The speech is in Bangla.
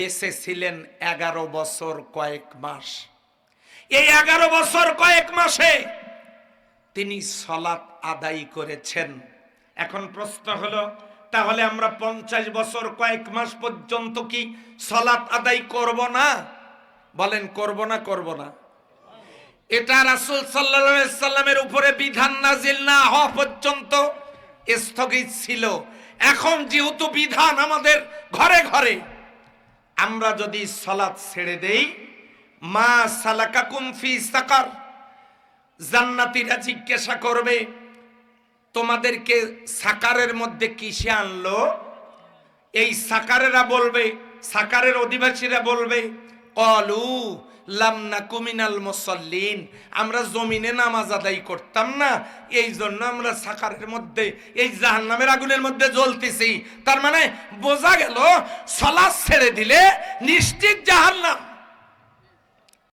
এসেছিলেন 11 বছর কয়েক মাস। এই 11 বছর কয়েক মাসে তিনি সালাত আদায় করেছেন। এখন প্রশ্ন হলো, তাহলে আমরা 50 বছর কয়েক মাস পর্যন্ত কি সালাত আদায় করব না? বলেন, করব না করব না? এটা রাসূল সাল্লাল্লাহু আলাইহি সাল্লামের উপরে বিধান নাজিল না হওয়া পর্যন্ত স্থগিত ছিল। এখন যেহেতু বিধান আমাদের ঘরে ঘরে, আমরা যদি সালাত ছেড়ে দেই, মা সালাকাকুম ফি সাকার, জান্নাতীরা জিজ্ঞাসা করবে তোমাদেরকে সাকারের মধ্যে কিসে আনলো? এই সাকারেরা বলবে, সাকারের অধিবাসীরা বলবে, ক্বালু লাম নাকু মিনাল মুসাল্লিন, আমরা জমিনে নামাজ আদায় করতাম না, এই জন্য আমরা সাকারের মধ্যে, এই জাহান্নামের আগুনের মধ্যে জ্বলতেছি। তার মানে বোঝা গেল সালাত ছেড়ে দিলে নিশ্চিত জাহান্নাম।